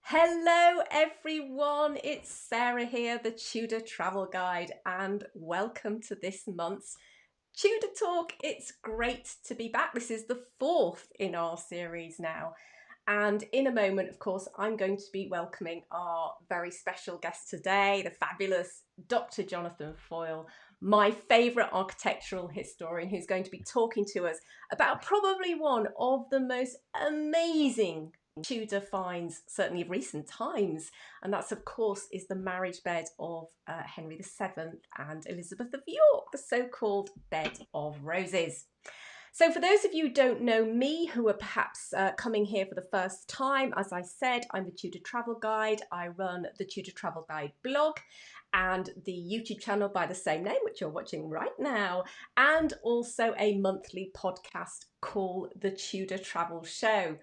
Hello everyone, it's Sarah here, the Tudor Travel Guide, and welcome to this month's Tudor Talk. It's great to be back. This is the fourth in our series now. And in a moment, of course, I'm going to be welcoming our very special guest today, the fabulous Dr. Jonathan Foyle, my favourite architectural historian, who's going to be talking to us about probably one of the most amazing Tudor finds, certainly of recent times, and that's of course is the marriage bed of Henry VII and Elizabeth of York, the so-called Bed of Roses. So for those of you who don't know me, who are perhaps coming here for the first time, as I said, I'm the Tudor Travel Guide. I run the Tudor Travel Guide blog and the YouTube channel by the same name, which you're watching right now, and also a monthly podcast called The Tudor Travel Show.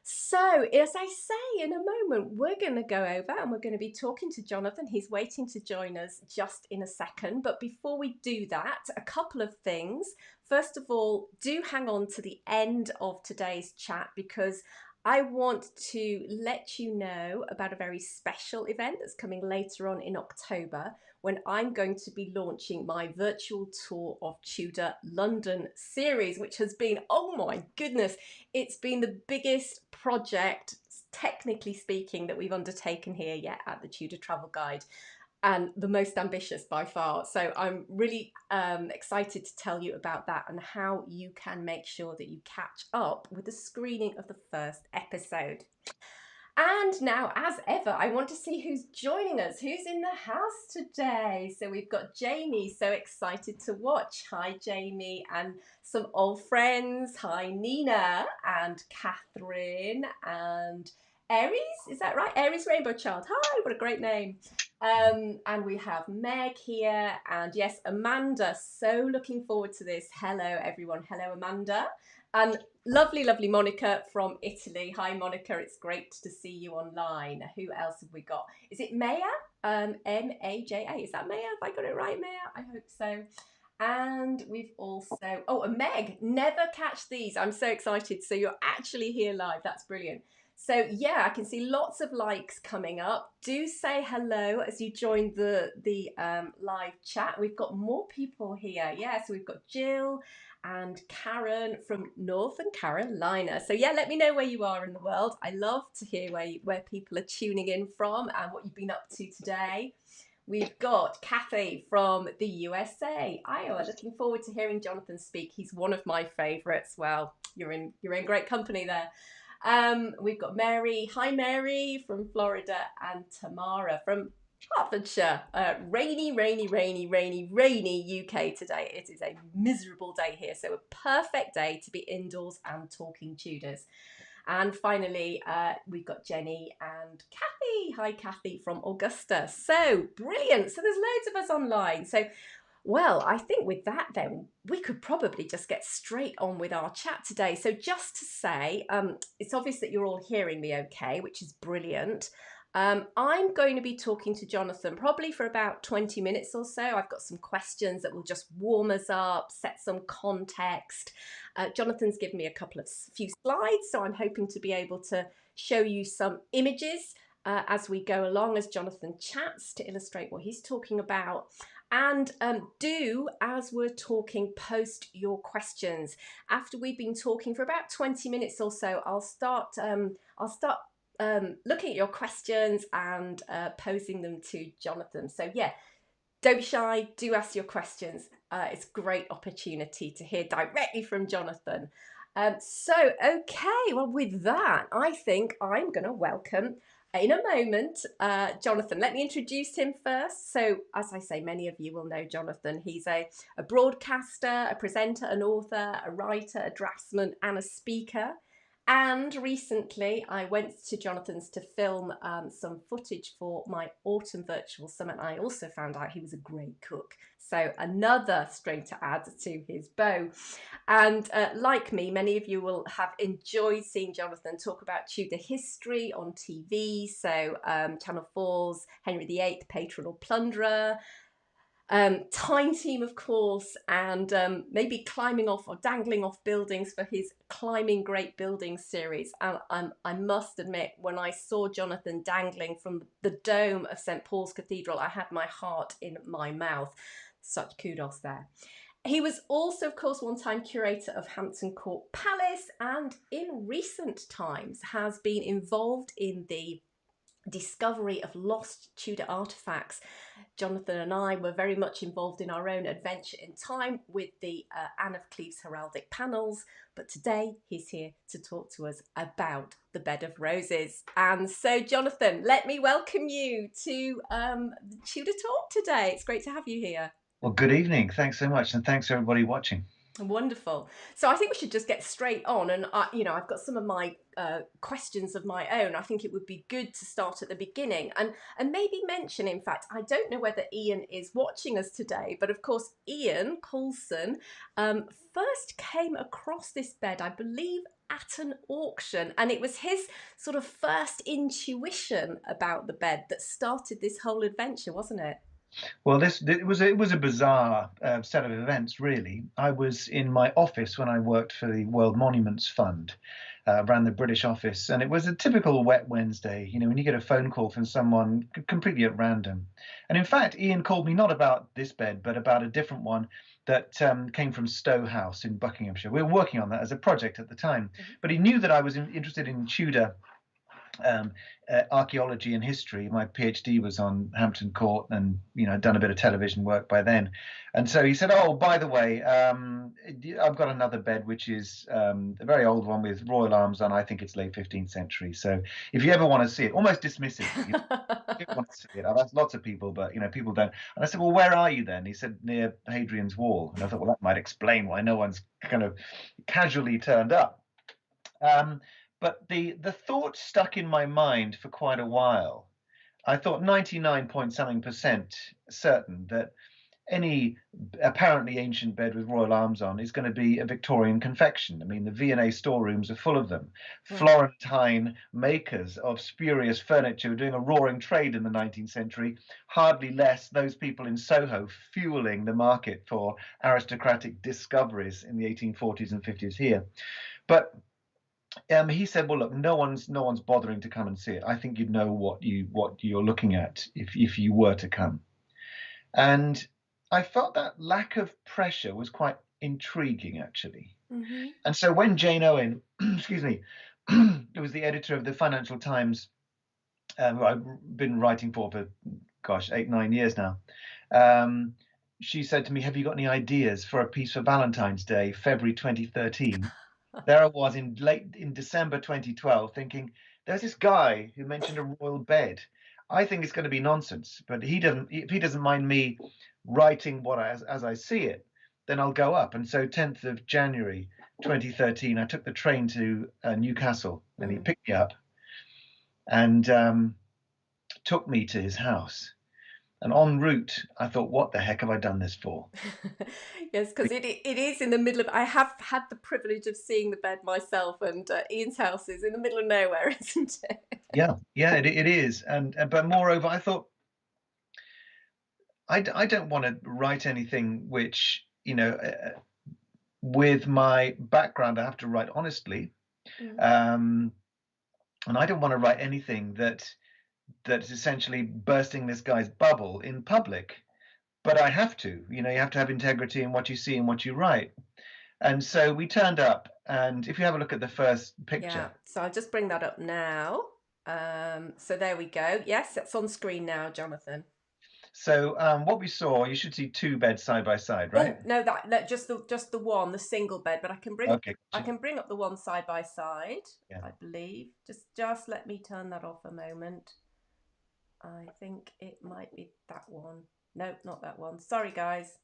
So, as I say, in a moment, we're going to go over and we're going to be talking to Jonathan. He's waiting to join us just in a second. But before we do that, a couple of things. First of all, do hang on to the end of today's chat because I want to let you know about a very special event that's coming later on in October when I'm going to be launching my virtual tour of Tudor London series, which has been, oh my goodness, it's been the biggest project, technically speaking, that we've undertaken here yet at the Tudor Travel Guide, and the most ambitious by far. So I'm really excited to tell you about that and how you can make sure that you catch up with the screening of the first episode. And now, as ever, I want to see who's joining us, who's in the house today. So we've got Jamie, so excited to watch. Hi, Jamie, and some old friends. Hi, Nina and Catherine and Aries, is that right? Aries Rainbow Child. Hi, what a great name. And we have Meg here, and yes, Amanda. So looking forward to this. Hello, everyone. Hello, Amanda. And lovely, lovely Monica from Italy. Hi, Monica. It's great to see you online. Who else have we got? Is it Maya? M-A-J-A. Is that Maya? Have I got it right, Maya? I hope so. And we've also, oh, and Meg. Never catch these. I'm so excited. So you're actually here live. That's brilliant. So yeah, I can see lots of likes coming up. Do say hello as you join the live chat. We've got more people here. Yeah, so we've got Jill and Karen from Northern Carolina. So yeah, let me know where you are in the world. I love to hear where people are tuning in from and what you've been up to today. We've got Kathy from the USA, Iowa. Looking forward to hearing Jonathan speak. He's one of my favourites. Well, you're in great company there. We've got Mary. Hi, Mary from Florida, and Tamara from Hertfordshire. Rainy UK today. It is a miserable day here, so a perfect day to be indoors and talking Tudors. And finally, we've got Jenny and Kathy. Hi, Kathy from Augusta. So brilliant. So there's loads of us online. So well, I think with that then, we could probably just get straight on with our chat today. So just to say, it's obvious that you're all hearing me okay, which is brilliant. I'm going to be talking to Jonathan probably for about 20 minutes or so. I've got some questions that will just warm us up, set some context. Jonathan's given me a few slides, so I'm hoping to be able to show you some images as we go along, as Jonathan chats, to illustrate what he's talking about. And do, as we're talking, post your questions. After we've been talking for about 20 minutes or so, I'll start looking at your questions and posing them to Jonathan. So yeah, don't be shy, do ask your questions. It's a great opportunity to hear directly from Jonathan. Okay, well, with that, I think I'm going to welcome in a moment Jonathan. Let me introduce him first. So, as I say, many of you will know Jonathan. He's a broadcaster, a presenter, an author, a writer, a draftsman, and a speaker. And recently I went to Jonathan's to film some footage for my autumn virtual summit. I also found out he was a great cook. So another string to add to his bow. And like me, many of you will have enjoyed seeing Jonathan talk about Tudor history on TV. So Channel 4's Henry VIII, Patron or Plunderer. Time Team, of course, and maybe climbing off or dangling off buildings for his Climbing Great Buildings series. And I must admit, when I saw Jonathan dangling from the dome of St. Paul's Cathedral, I had my heart in my mouth. Such kudos there. He was also, of course, one-time curator of Hampton Court Palace, and in recent times has been involved in the discovery of lost Tudor artefacts. Jonathan and I were very much involved in our own adventure in time with the Anne of Cleves heraldic panels, but today he's here to talk to us about the Bed of Roses. And so, Jonathan, let me welcome you to Tudor Talk today. It's great to have you here. Well, good evening. Thanks so much, and thanks to everybody watching. Wonderful. So I think we should just get straight on, and I've got some of my questions of my own. I think it would be good to start at the beginning and maybe mention. In fact, I don't know whether Ian is watching us today, but of course, Ian Coulson first came across this bed, I believe, at an auction, and it was his sort of first intuition about the bed that started this whole adventure, wasn't it? Well, it was a bizarre set of events, really. I was in my office when I worked for the World Monuments Fund, ran the British office, and it was a typical wet Wednesday. You know, when you get a phone call from someone completely at random. And in fact, Ian called me not about this bed, but about a different one that came from Stowe House in Buckinghamshire. We were working on that as a project at the time, but he knew that I was interested in Tudor archaeology and history. My PhD was on Hampton Court, and I'd done a bit of television work by then. And so he said, "Oh, by the way, I've got another bed which is a very old one with royal arms on. I think it's late 15th century. So if you ever want to see it," almost dismissive. If you want to see it, I've asked lots of people, but people don't. And I said, "Well, where are you then?" He said, "Near Hadrian's Wall." And I thought, well, that might explain why no one's kind of casually turned up. But the thought stuck in my mind for quite a while. I thought 99 point something percent certain that any apparently ancient bed with royal arms on is going to be a Victorian confection. I mean, the V&A storerooms are full of them. Florentine makers of spurious furniture were doing a roaring trade in the 19th century, hardly less those people in Soho fueling the market for aristocratic discoveries in the 1840s and 50s here. But he said, "Well, look, no one's bothering to come and see it. I think you'd know what you're looking at if you were to come." And I felt that lack of pressure was quite intriguing, actually. Mm-hmm. And so when Jane Owen, excuse me, who was the editor of the Financial Times, who I've been writing for gosh, 8-9 years now, she said to me, "Have you got any ideas for a piece for Valentine's Day, February 2013?" There I was in December 2012 thinking, there's this guy who mentioned a royal bed. I think it's going to be nonsense, but if he doesn't mind me writing as I see it, then I'll go up. And so 10th of January 2013, I took the train to Newcastle, and he picked me up and took me to his house. And en route, I thought, what the heck have I done this for? Yes, because it is in the middle of. I have had the privilege of seeing the bed myself, and Ian's house is in the middle of nowhere, isn't it? Yeah, it is. And but moreover, I thought, I don't want to write anything which, with my background, I have to write honestly. And I don't want to write anything that's essentially bursting this guy's bubble in public. But I have to, you have to have integrity in what you see and what you write. And so we turned up, and if you have a look at the first picture. Yeah, so I'll just bring that up now. So there we go. Yes, it's on screen now, Jonathan. So what we saw, you should see two beds side by side, right? Oh no, that just the one, the single bed. But I can bring Okay, I can bring up the one side by side. yeah. I believe. Just let me turn that off a moment. I think it might be that one. No, not that one. Sorry, guys.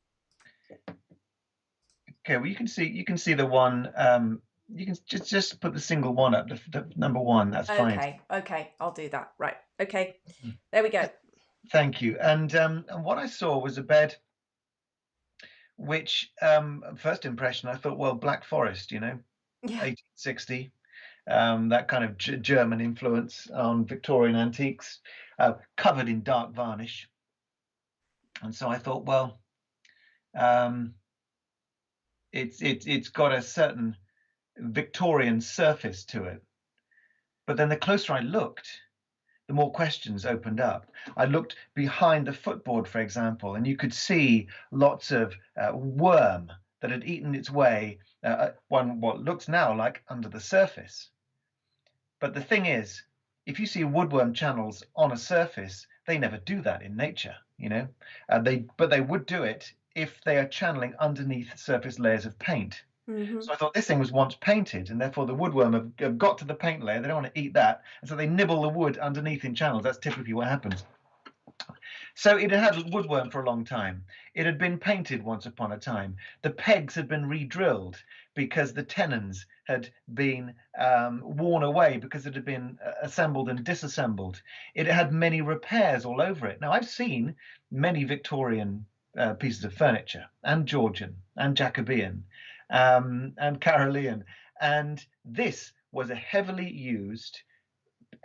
Okay, well you can see the one. You can just put the single one up, the number one. That's fine. Okay, I'll do that. Right. Okay, there we go. Thank you. And what I saw was a bed which, first impression, I thought, well, Black Forest, Yeah. 1860, that kind of German influence on Victorian antiques, covered in dark varnish. And so I thought, well, um, it's got a certain Victorian surface to it. But then the closer I looked, the more questions opened up. I looked behind the footboard, for example, and you could see lots of worm that had eaten its way, what looks now like under the surface. But the thing is, if you see woodworm channels on a surface, they never do that in nature, you know. But they would do it if they are channeling underneath surface layers of paint. Mm-hmm. So I thought this thing was once painted, and therefore the woodworm have got to the paint layer. They don't want to eat that, and so they nibble the wood underneath in channels. That's typically what happens. So it had had woodworm for a long time. It had been painted once upon a time. The pegs had been re-drilled because the tenons had been worn away because it had been assembled and disassembled. It had many repairs all over it. Now, I've seen many Victorian pieces of furniture, and Georgian, and Jacobean, and Carolean, and this was a heavily used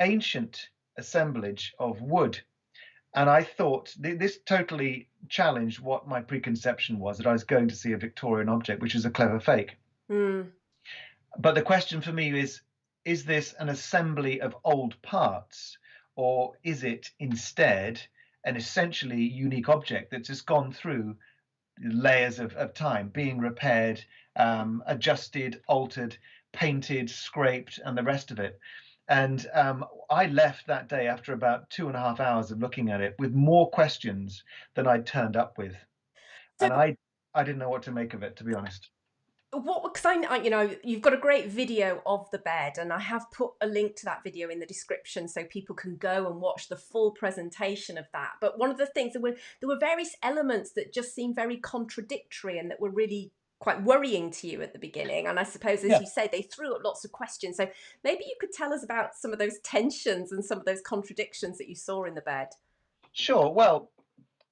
ancient assemblage of wood. And I thought this totally challenged what my preconception was, that I was going to see a Victorian object, which is a clever fake. Mm. But the question for me is this an assembly of old parts, or is it instead an essentially unique object that's just gone through layers of time, being repaired, adjusted, altered, painted, scraped, and the rest of it? And I left that day after about 2.5 hours of looking at it with more questions than I'd turned up with. So And I didn't know what to make of it, to be honest. what, because you know, you've got a great video of the bed, and I have put a link to that video in the description so people can go and watch the full presentation of that. But one of the things, there were various elements that just seemed very contradictory and that were really quite worrying to you at the beginning. And I suppose, as Yeah, you say, they threw up lots of questions. So maybe you could tell us about some of those tensions and some of those contradictions that you saw in the bed. sure. Well,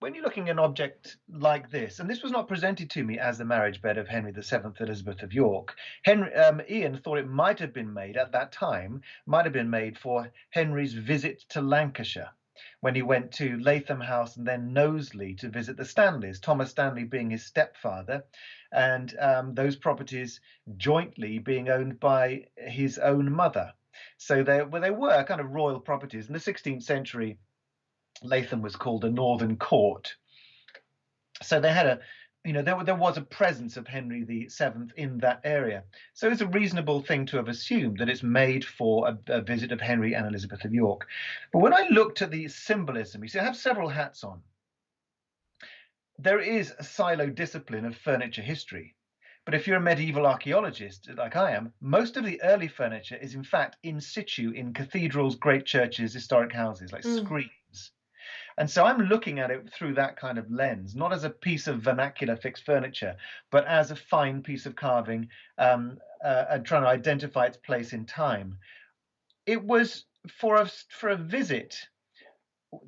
when you're looking at an object like this, and this was not presented to me as the marriage bed of Henry VII, Elizabeth of York, Ian thought it might have been made at that time, might have been made for Henry's visit to Lancashire, when he went to Latham House and then Knowsley to visit the Stanleys, Thomas Stanley being his stepfather, and those properties jointly being owned by his own mother. So they were kind of royal properties. In the 16th century, Latham was called a northern court. So they had there was a presence of Henry VII in that area. So it's a reasonable thing to have assumed that it's made for a visit of Henry and Elizabeth of York. But when I looked at the symbolism, you see, I have several hats on. There is a silo discipline of furniture history. But if you're a medieval archaeologist, like I am, most of the early furniture is in fact in situ in cathedrals, great churches, historic houses, like Mm. screens. And so I'm looking at it through that kind of lens, not as a piece of vernacular fixed furniture, but as a fine piece of carving, and trying to identify its place in time. It was for a visit.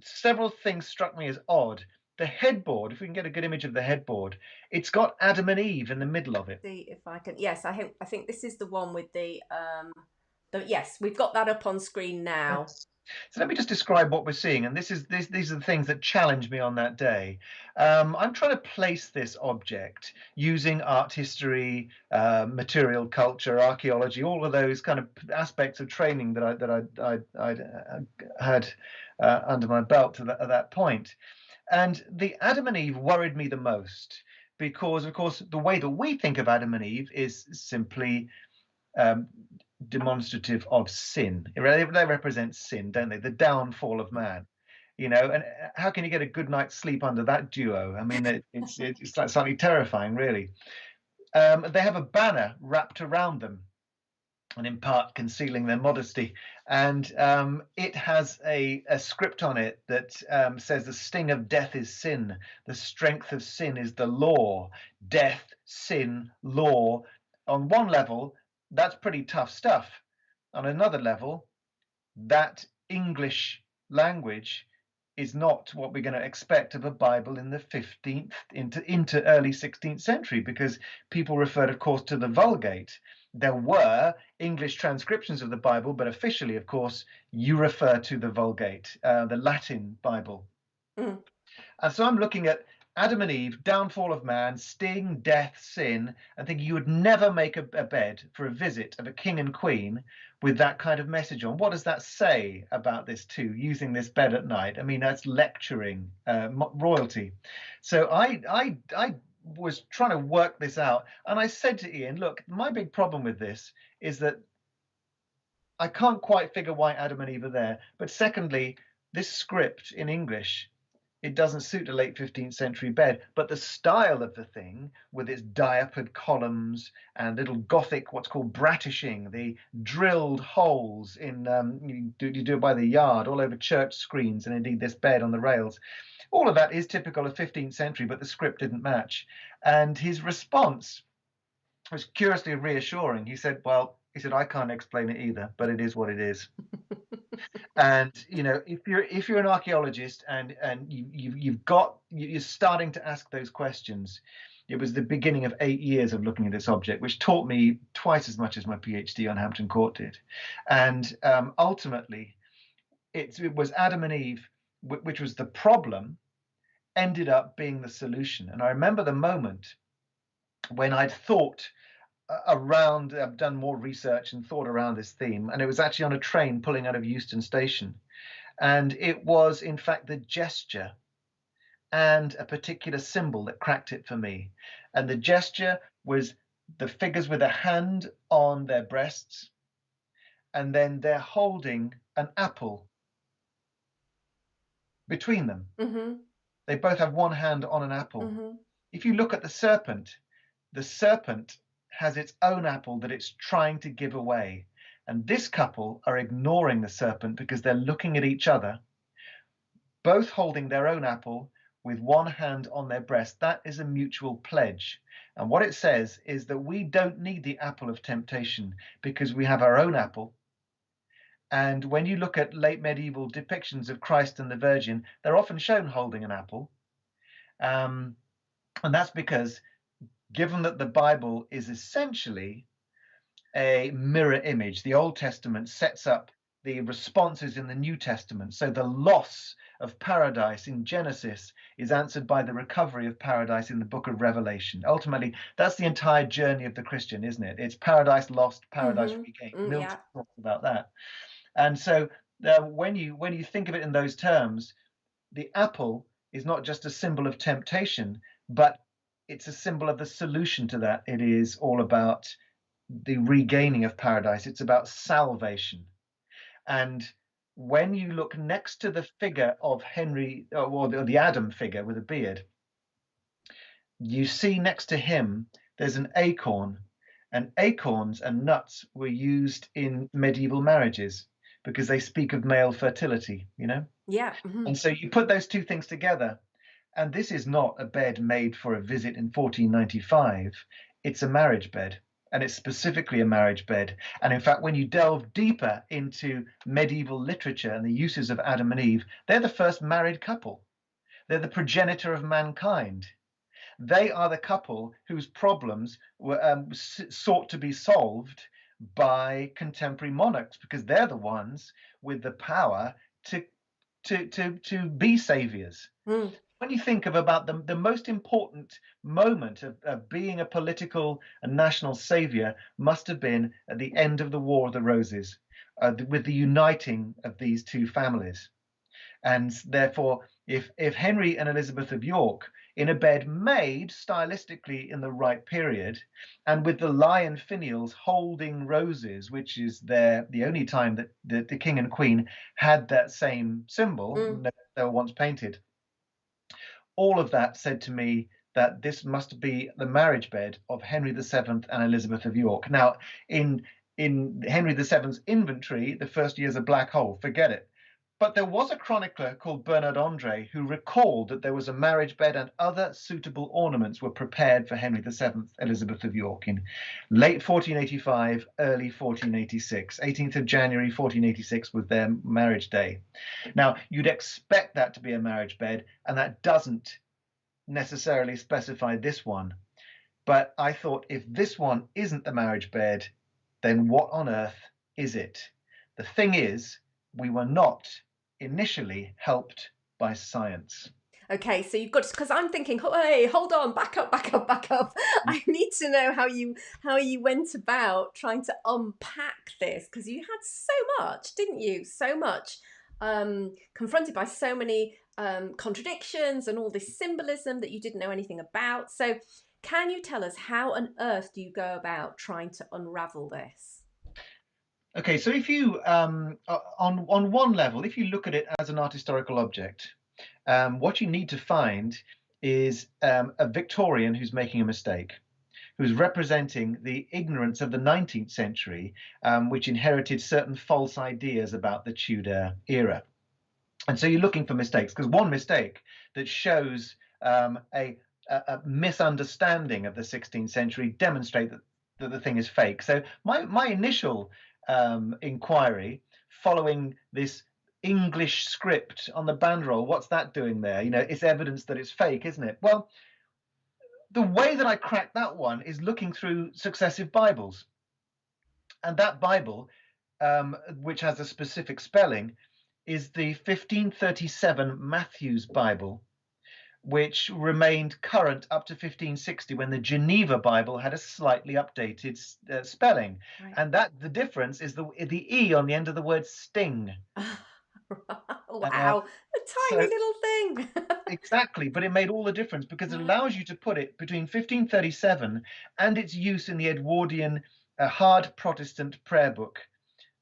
Several things struck me as odd. The headboard, if we can get a good image of the headboard, it's got Adam and Eve in the middle of it. See if I can. Yes, I think this is the one with yes, we've got that up on screen now. Yes. So let me just describe what we're seeing, and these are the things that challenged me on that day. I'm trying to place this object using art history, material culture, archaeology, all of those kind of aspects of training I'd had under my belt at that point. And the Adam and Eve worried me the most because, of course, the way that we think of Adam and Eve is simply um, demonstrative of sin. They represent sin, don't they? The downfall of man. And how can you get a good night's sleep under that duo? I mean, it's like slightly terrifying, really. They have a banner wrapped around them, and in part concealing their modesty. And it has a script on it that says the sting of death is sin, the strength of sin is the law. Death, sin, law. On one level, that's pretty tough stuff. On another level, that English language is not what we're going to expect of a Bible in the 15th into early 16th century, because people referred, of course, to the Vulgate. There were English transcriptions of the Bible, but officially, of course, you refer to the Vulgate, the Latin Bible. Mm. And so I'm looking at Adam and Eve, downfall of man, sting, death, sin, and thinking you would never make a bed for a visit of a king and queen with that kind of message on. What does that say about this too, using this bed at night? I mean, that's lecturing royalty. So I was trying to work this out, and I said to Ian, look, my big problem with this is that I can't quite figure why Adam and Eve are there. But secondly, this script in English, it doesn't suit a late 15th century bed, but the style of the thing, with its diapered columns and little Gothic, what's called bratishing, the drilled holes in, you do it by the yard, all over church screens, and indeed this bed on the rails. All of that is typical of 15th century, but the script didn't match. And his response was curiously reassuring. He said, well, I can't explain it either, but it is what it is. And if you're an archaeologist and you're starting to ask those questions, it was the beginning of 8 years of looking at this object, which taught me twice as much as my PhD on Hampton Court did. And ultimately, it was Adam and Eve, which was the problem, ended up being the solution. And I remember the moment when I'd thought I've done more research and thought around this theme, and it was actually on a train pulling out of Euston Station. And it was, in fact, the gesture and a particular symbol that cracked it for me. And the gesture was the figures with a hand on their breasts, and then they're holding an apple between them. Mm-hmm. They both have one hand on an apple. Mm-hmm. If you look at the serpent has its own apple that it's trying to give away. And this couple are ignoring the serpent because they're looking at each other, both holding their own apple with one hand on their breast. That is a mutual pledge. And what it says is that we don't need the apple of temptation because we have our own apple. And when you look at late medieval depictions of Christ and the Virgin, they're often shown holding an apple. And that's because, given that the Bible is essentially a mirror image, the Old Testament sets up the responses in the New Testament. So the loss of paradise in Genesis is answered by the recovery of paradise in the book of Revelation. Ultimately, that's the entire journey of the Christian, isn't it? It's paradise lost, paradise regained. Milton talks about that. And so when you think of it in those terms, the apple is not just a symbol of temptation, but it's a symbol of the solution to that. It is all about the regaining of paradise. It's about salvation. And when you look next to the figure of Henry, or the Adam figure with a beard, you see next to him there's an acorn. And acorns and nuts were used in medieval marriages because they speak of male fertility, Yeah. Mm-hmm. And so you put those two things together, and this is not a bed made for a visit in 1495. It's a marriage bed, and it's specifically a marriage bed. And in fact, when you delve deeper into medieval literature and the uses of Adam and Eve, they're the first married couple. They're the progenitor of mankind. They are the couple whose problems were sought to be solved by contemporary monarchs, because they're the ones with the power to be saviors. When you think about the most important moment of being a political and national savior must have been at the end of the War of the Roses, with the uniting of these two families. And therefore, if Henry and Elizabeth of York, in a bed made stylistically in the right period, and with the lion finials holding roses, which is the only time that the king and queen had that same symbol, they were once painted. All of that said to me that this must be the marriage bed of Henry VII and Elizabeth of York. Now, in Henry VII's inventory, the first year's a black hole, forget it. But there was a chronicler called Bernard Andre who recalled that there was a marriage bed and other suitable ornaments were prepared for Henry VII, Elizabeth of York in late 1485, early 1486. 18th of January 1486 was their marriage day. Now, you'd expect that to be a marriage bed, and that doesn't necessarily specify this one. But I thought, if this one isn't the marriage bed, then what on earth is it? The thing is, we were not initially helped by science. Okay, so you've got to, because I'm thinking, hey, hold on, back up, back up, back up. I need to know how you went about trying to unpack this, because you had so much, didn't you? So much, confronted by so many contradictions and all this symbolism that you didn't know anything about. So, can you tell us how on earth do you go about trying to unravel this? Okay, so if you on one level, if you look at it as an art historical object, what you need to find is a Victorian who's making a mistake, who's representing the ignorance of the 19th century, which inherited certain false ideas about the Tudor era. And so you're looking for mistakes, because one mistake that shows a misunderstanding of the 16th century demonstrate that the thing is fake. So my initial inquiry, following this English script on the banderole, what's that doing there? You know, it's evidence that it's fake, isn't it? Well, the way that I cracked that one is looking through successive Bibles. And that Bible, which has a specific spelling, is the 1537 Matthew's Bible, which remained current up to 1560, when the Geneva Bible had a slightly updated spelling. Right. And that the difference is the E on the end of the word sting. Wow, a tiny So little thing. exactly, but it made all the difference, because it allows you to put it between 1537 and its use in the Edwardian hard Protestant prayer book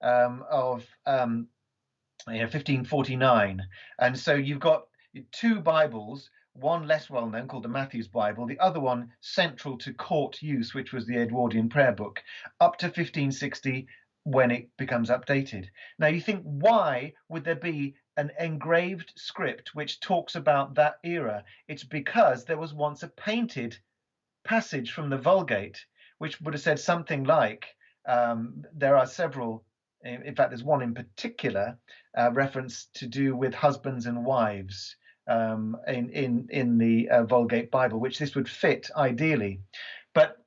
of 1549. And so you've got two Bibles, one less well known called the Matthew's Bible, the other one central to court use, which was the Edwardian prayer book, up to 1560, when it becomes updated. Now you think, why would there be an engraved script which talks about that era? It's because there was once a painted passage from the Vulgate which would have said something like, there are several, in fact, there's one in particular, reference to do with husbands and wives, in the Vulgate Bible, which this would fit ideally. But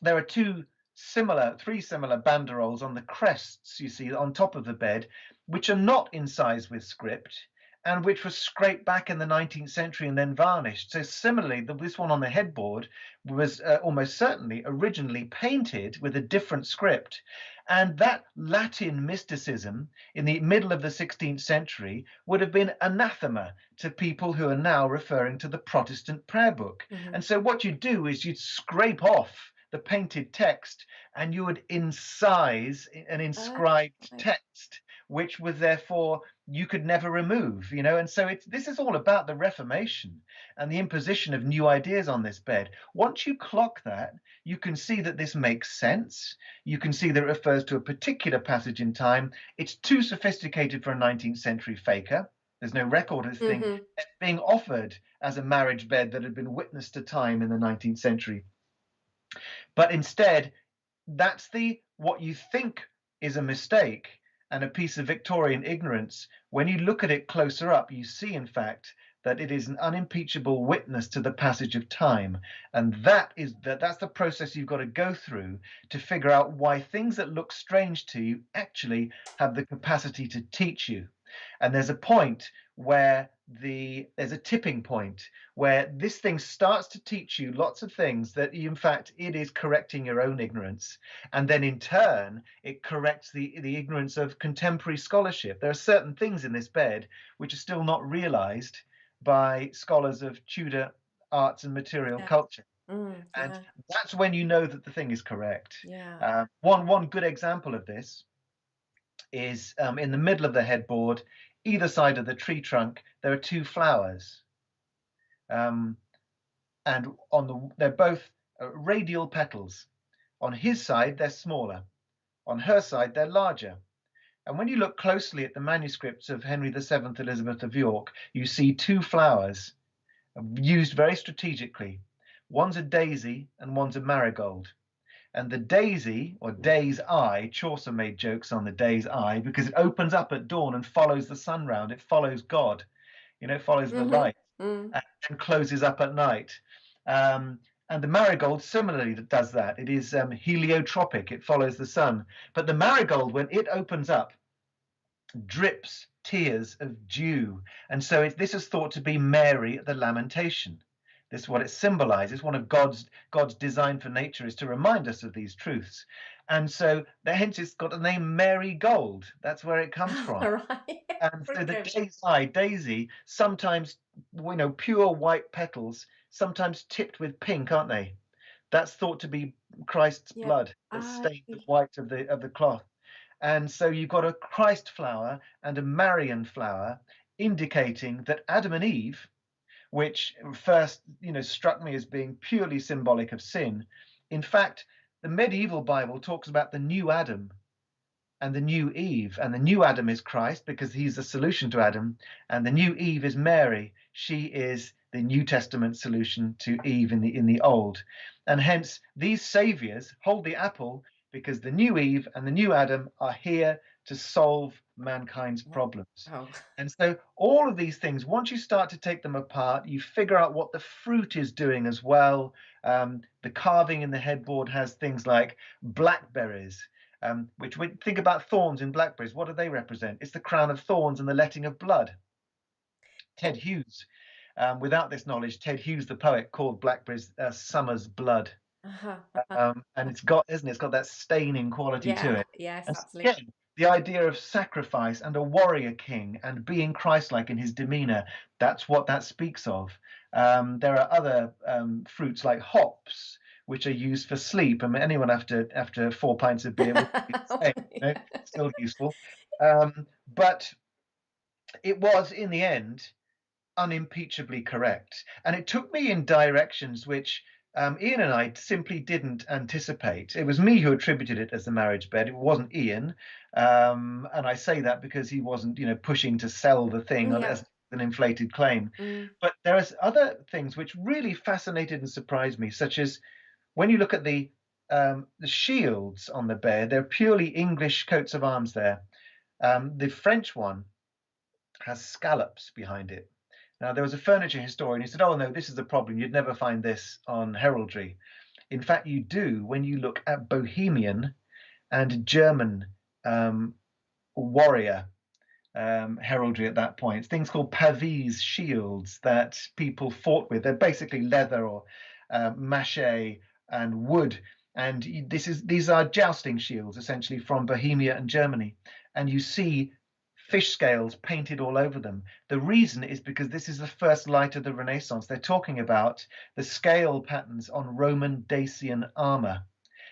there are three similar banderoles on the crests, you see, on top of the bed, which are not incised with script, and which were scraped back in the 19th century and then varnished. So similarly, this one on the headboard was almost certainly originally painted with a different script. And that Latin mysticism in the middle of the 16th century would have been anathema to people who are now referring to the Protestant prayer book. Mm-hmm. And so what you'd do is you'd scrape off the painted text, and you would incise an inscribed text, which was therefore you could never remove, you know. And so this is all about the Reformation and the imposition of new ideas on this bed. Once you clock that, you can see that this makes sense. You can see that it refers to a particular passage in time. It's too sophisticated for a 19th century faker. There's no record of this thing being offered as a marriage bed that had been witness to time in the 19th century. But instead, that's what you think is a mistake and a piece of Victorian ignorance. When you look at it closer up, you see, in fact, that it is an unimpeachable witness to the passage of time. And that's the process you've got to go through to figure out why things that look strange to you actually have the capacity to teach you. And there's a point where there's a tipping point where this thing starts to teach you lots of things that in fact it is correcting your own ignorance, and then in turn it corrects the ignorance of contemporary scholarship. There are certain things in this bed which are still not realized by scholars of Tudor arts and material culture. And that's when you know that the thing is correct. One good example of this is in the middle of the headboard, either side of the tree trunk, there are two flowers. And they're both radial petals. On his side, they're smaller. On her side, they're larger. And when you look closely at the manuscripts of Henry VII, Elizabeth of York, you see two flowers used very strategically. One's a daisy and one's a marigold. And the daisy, or day's eye, Chaucer made jokes on the day's eye because it opens up at dawn and follows the sun round. It follows God, you know, it follows the light, and closes up at night. And the marigold similarly does that. It is heliotropic. It follows the sun. But the marigold, when it opens up, drips tears of dew. And so this is thought to be Mary at the Lamentation. This is what it symbolizes. One of God's design for nature is to remind us of these truths. And so hence it's got the name Mary Gold. That's where it comes from. All right. And so the daisy, sometimes, pure white petals, sometimes tipped with pink, aren't they? That's thought to be Christ's blood that stained the white of the cloth. And so you've got a Christ flower and a Marian flower, indicating that Adam and Eve, which first, struck me as being purely symbolic of sin. In fact, the medieval Bible talks about the new Adam and the new Eve. And the new Adam is Christ because he's the solution to Adam. And the new Eve is Mary. She is the New Testament solution to Eve in the Old. And hence these saviors hold the apple because the new Eve and the new Adam are here to solve mankind's problems. Oh. And so all of these things, once you start to take them apart, you figure out what the fruit is doing as well. The carving in the headboard has things like blackberries, which we think about thorns in blackberries. What do they represent? It's the crown of thorns and the letting of blood. Ted Hughes, without this knowledge, Ted Hughes, the poet, called blackberries summer's blood. And it's got, isn't it? It's got that staining quality to it. Yes, and absolutely. Again, the idea of sacrifice and a warrior king and being Christ-like in his demeanor, that's what that speaks of. There are other fruits like hops, which are used for sleep. I mean, anyone after 4 pints of beer would be the same, still useful. But it was, in the end, unimpeachably correct. And it took me in directions which Ian and I simply didn't anticipate. It was me who attributed it as the marriage bed. It wasn't Ian. And I say that because he wasn't, pushing to sell the thing as an inflated claim. But there are other things which really fascinated and surprised me, such as when you look at the shields on the bed, they're purely English coats of arms there. The French one has scallops behind it. Now, there was a furniture historian who said, oh, no, this is a problem. You'd never find this on heraldry. In fact, you do when you look at Bohemian and German warrior heraldry at that point. Things called pavese shields that people fought with. They're basically leather or mache and wood. And these are jousting shields, essentially, from Bohemia and Germany. And you see fish scales painted all over them. The reason is because this is the first light of the Renaissance. They're talking about the scale patterns on Roman Dacian armor.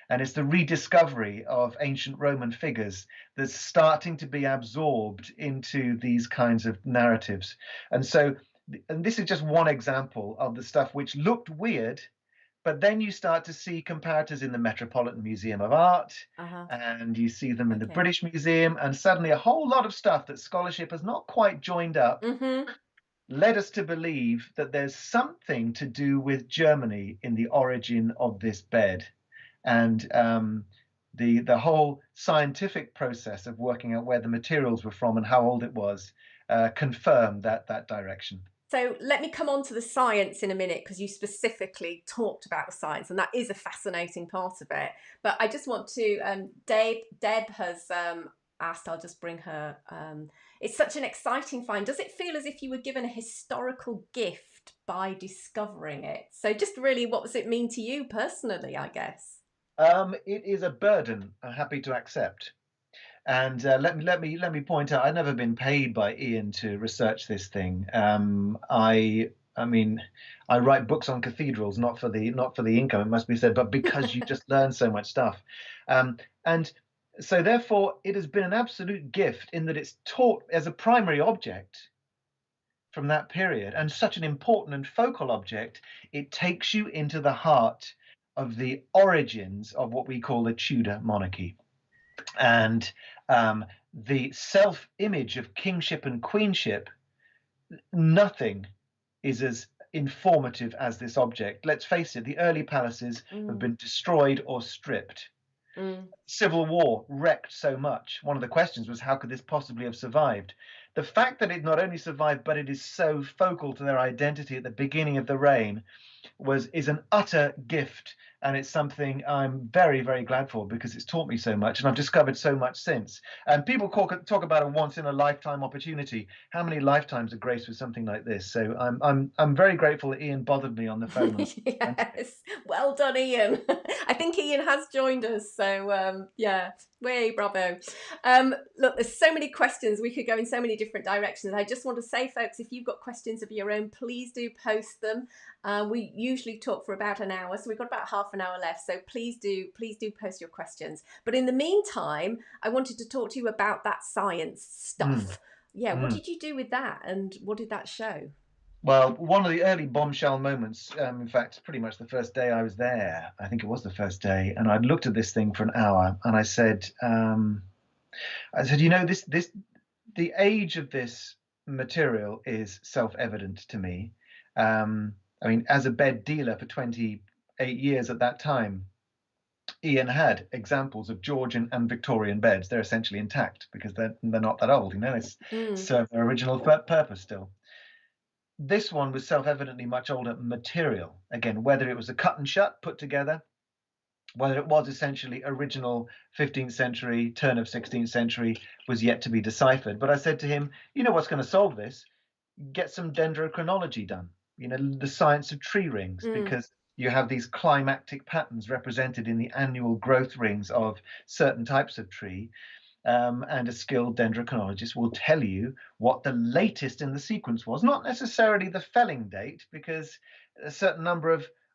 And it's the rediscovery of ancient Roman figures that's starting to be absorbed into these kinds of narratives. And this is just one example of the stuff which looked weird, but then you start to see comparators in the Metropolitan Museum of Art, and you see them in the British Museum, and suddenly a whole lot of stuff that scholarship has not quite joined up led us to believe that there's something to do with Germany in the origin of this bed. And the whole scientific process of working out where the materials were from and how old it was confirmed that direction. So let me come on to the science in a minute, because you specifically talked about the science, and that is a fascinating part of it. But I just want to, Deb has asked, I'll just bring her, it's such an exciting find. Does it feel as if you were given a historical gift by discovering it? So just really, what does it mean to you personally, I guess? It is a burden I'm happy to accept. And let me point out, I've never been paid by Ian to research this thing. I mean, I write books on cathedrals, not for the income, it must be said, but because you just learn so much stuff. And so therefore, it has been an absolute gift in that it's taught as a primary object from that period, and such an important and focal object. It takes you into the heart of the origins of what we call the Tudor monarchy. And the self-image of kingship and queenship, nothing is as informative as this object. Let's face it, the early palaces have been destroyed or stripped. Civil War wrecked so much. One of the questions was, how could this possibly have survived? The fact that it not only survived, but it is so focal to their identity at the beginning of the reign, is an utter gift, and it's something I'm very, very glad for, because it's taught me so much, and I've discovered so much since. And people talk about a once in a lifetime opportunity. How many lifetimes are graced with something like this? So I'm very grateful that Ian bothered me on the phone. Yes, well done, Ian. I think Ian has joined us, so yeah, way bravo. Look, there's so many questions. We could go in so many different directions. I just want to say, folks, if you've got questions of your own, please do post them. We usually talk for about an hour, so we've got about half an hour left. So please do post your questions. But in the meantime, I wanted to talk to you about that science stuff. Yeah, what did you do with that, and what did that show? Well, one of the early bombshell moments, in fact, pretty much the first day I was there, I think it was the first day, and I'd looked at this thing for an hour, and I said, you know, the age of this material is self-evident to me. I mean, as a bed dealer for 28 years at that time, Ian had examples of Georgian and Victorian beds. They're essentially intact because they're not that old, you know, it's serve their original purpose still. This one was self-evidently much older material. Again, whether it was a cut and shut put together, whether it was essentially original 15th century, turn of 16th century, was yet to be deciphered. But I said to him, you know what's going to solve this? Get some dendrochronology done, you know, the science of tree rings, because you have these climactic patterns represented in the annual growth rings of certain types of tree. And a skilled dendrochronologist will tell you what the latest in the sequence was, not necessarily the felling date, because a certain number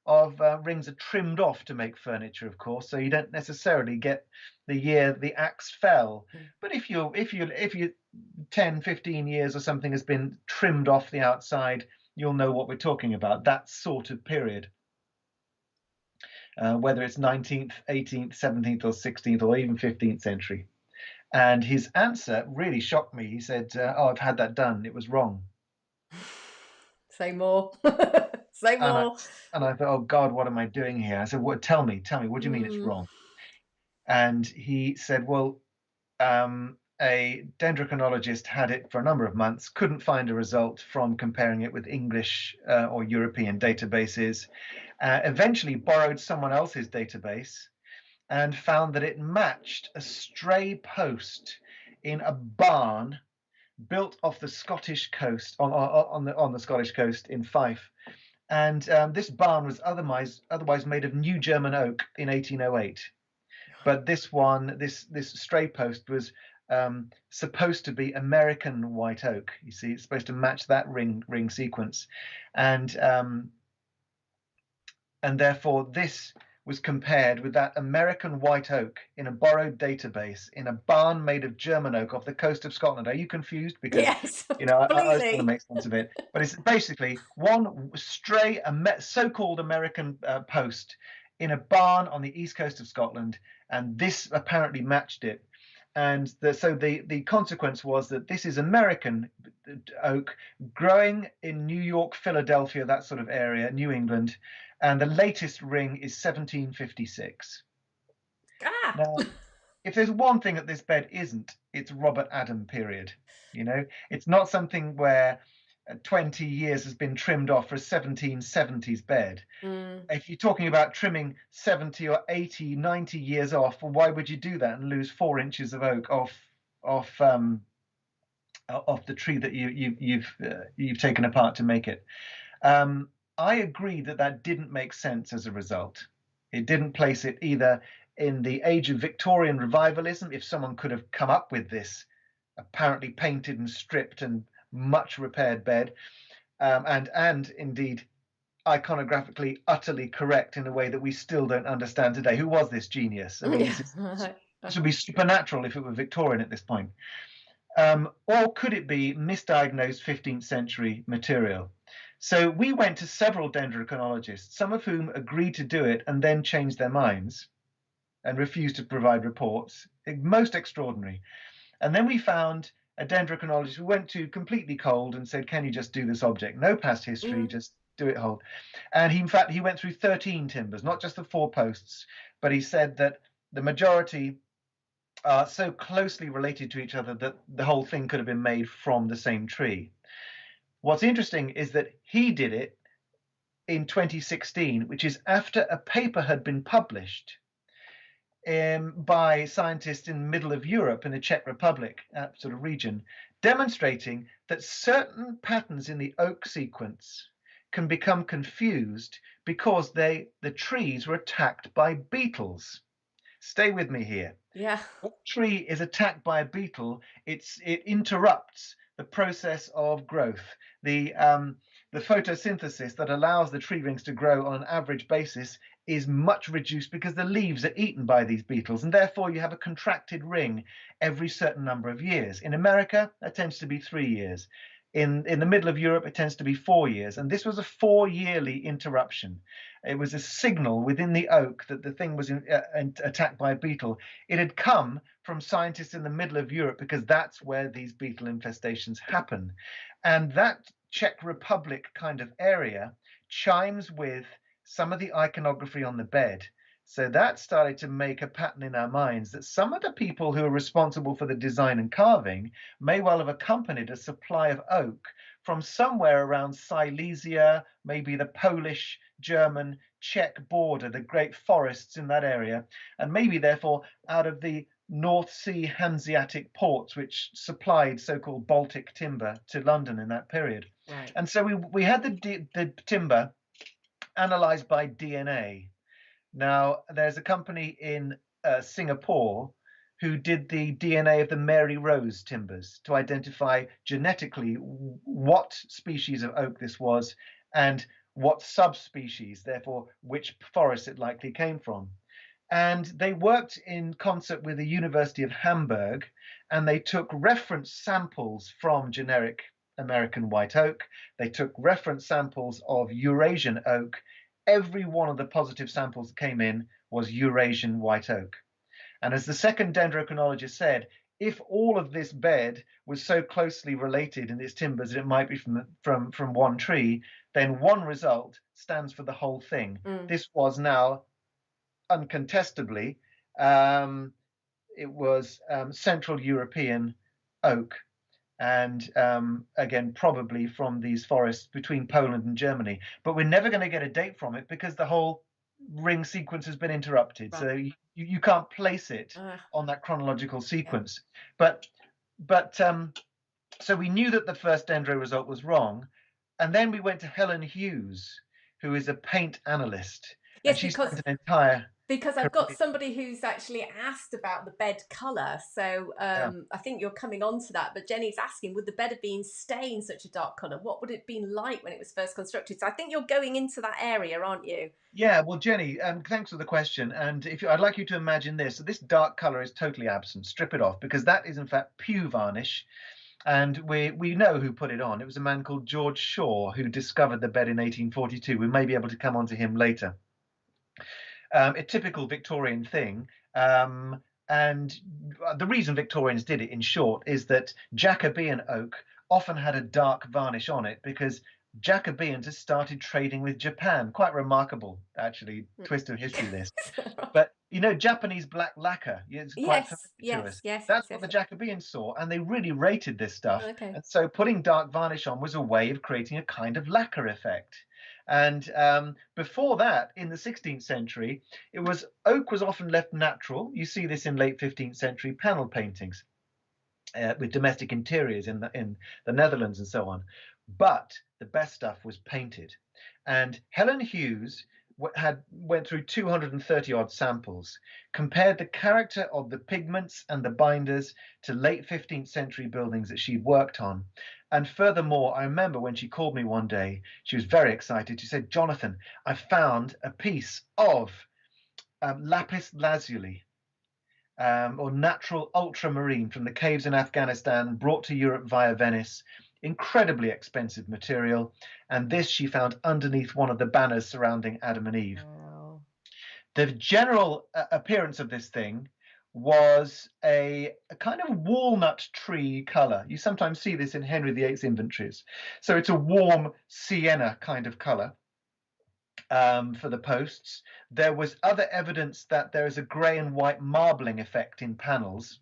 of rings are trimmed off to make furniture, of course, so you don't necessarily get the year the axe fell. But if you 10, 15 years or something has been trimmed off the outside, you'll know what we're talking about, that sort of period. Whether it's 19th, 18th, 17th, or 16th, or even 15th century. And his answer really shocked me. He said, oh, I've had that done. It was wrong. Say more. Say more. And I thought, oh, God, what am I doing here? I said, what? Tell me, what do you mean it's wrong? And he said, well, a dendrochronologist had it for a number of months, couldn't find a result from comparing it with English or European databases, eventually borrowed someone else's database and found that it matched a stray post in a barn built off the Scottish coast, on the Scottish coast in Fife. And this barn was otherwise made of new German oak in 1808. But this stray post was supposed to be American white oak. You see, it's supposed to match that ring sequence, and therefore this was compared with that American white oak in a borrowed database in a barn made of German oak off the coast of Scotland. Are you confused? Because yes, you know, I was trying to completely. make sense of it, but it's basically one stray so-called American post in a barn on the east coast of Scotland, and this apparently matched it. And so the consequence was that this is American oak growing in New York, Philadelphia, that sort of area, New England, and the latest ring is 1756. Now, if there's one thing that this bed isn't, it's Robert Adam period. You know, it's not something where 20 years has been trimmed off for a 1770s bed. If you're talking about trimming 70 or 80, 90 years off, well, why would you do that and lose 4 inches of oak off the tree that you've taken apart to make it? I agree that didn't make sense as a result. It didn't place it either in the age of Victorian revivalism, if someone could have come up with this apparently painted and stripped and much repaired bed, and indeed iconographically utterly correct in a way that we still don't understand today. Who was this genius? I mean, this would be supernatural if it were Victorian at this point. Or could it be misdiagnosed 15th century material? So we went to several dendrochronologists, some of whom agreed to do it and then changed their minds and refused to provide reports. Most extraordinary. And then we found a dendrochronologist who went to completely cold and said, can you just do this object? No past history, just do it whole. And in fact, he went through 13 timbers, not just the 4 posts, but he said that the majority are so closely related to each other that the whole thing could have been made from the same tree. What's interesting is that he did it in 2016, which is after a paper had been published by scientists in the middle of Europe, in the Czech Republic sort of region, demonstrating that certain patterns in the oak sequence can become confused because the trees were attacked by beetles. Stay with me here. Yeah. When a tree is attacked by a beetle, it interrupts the process of growth. The photosynthesis that allows the tree rings to grow on an average basis is much reduced because the leaves are eaten by these beetles, and therefore you have a contracted ring every certain number of years. In America, that tends to be 3 years. In the middle of Europe, it tends to be 4 years, and this was a 4-yearly interruption. It was a signal within the oak that the thing was attacked by a beetle. It had come from scientists in the middle of Europe because that's where these beetle infestations happen. And that Czech Republic kind of area chimes with some of the iconography on the bed. So that started to make a pattern in our minds that some of the people who are responsible for the design and carving may well have accompanied a supply of oak from somewhere around Silesia, maybe the Polish, German, Czech border, the great forests in that area, and maybe therefore out of the North Sea Hanseatic ports, which supplied so-called Baltic timber to London in that period. Right. And so we had the timber analyzed by DNA. Now, there's a company in Singapore who did the DNA of the Mary Rose timbers to identify genetically what species of oak this was and what subspecies, therefore, which forest it likely came from. And they worked in concert with the University of Hamburg, and they took reference samples from generic American white oak. They took reference samples of Eurasian oak. Every one of the positive samples that came in was Eurasian white oak. And as the second dendrochronologist said, if all of this bed was so closely related in its timbers that it might be from one tree, then one result stands for the whole thing. This was now uncontestably, it was Central European oak, and again, probably from these forests between Poland and Germany. But we're never going to get a date from it because the whole ring sequence has been interrupted. Right. So you can't place it on that chronological sequence. Yeah. But so we knew that the first dendro result was wrong. And then we went to Helen Hughes, who is a paint analyst. Yes, and she spent an entire... Because I've got somebody who's actually asked about the bed colour. So I think you're coming on to that. But Jenny's asking, would the bed have been stained such a dark colour? What would it have been like when it was first constructed? So I think you're going into that area, aren't you? Yeah, well, Jenny, thanks for the question. And I'd like you to imagine this. So this dark colour is totally absent. Strip it off, because that is in fact pew varnish. And we know who put it on. It was a man called George Shaw who discovered the bed in 1842. We may be able to come on to him later. A typical Victorian thing. And the reason Victorians did it, in short, is that Jacobean oak often had a dark varnish on it because Jacobeans had started trading with Japan. Quite remarkable, actually, twist of history this. But, you know, Japanese black lacquer, it's quite familiar to us. That's what the Jacobeans saw, and they really rated this stuff. Okay. And so putting dark varnish on was a way of creating a kind of lacquer effect. And before that, in the 16th century, oak was often left natural. You see this in late 15th century panel paintings with domestic interiors in the Netherlands and so on. But the best stuff was painted. And Helen Hughes went through 230 odd samples, compared the character of the pigments and the binders to late 15th century buildings that she'd worked on. And furthermore, I remember when she called me one day, she was very excited. She said, "Jonathan, I found a piece of Lapis Lazuli, or natural ultramarine from the caves in Afghanistan, brought to Europe via Venice. Incredibly expensive material. And this she found underneath one of the banners surrounding Adam and Eve." Wow. The general appearance of this thing was a kind of walnut tree color. You sometimes see this in Henry VIII's inventories. So it's a warm sienna kind of color for the posts. There was other evidence that there is a gray and white marbling effect in panels.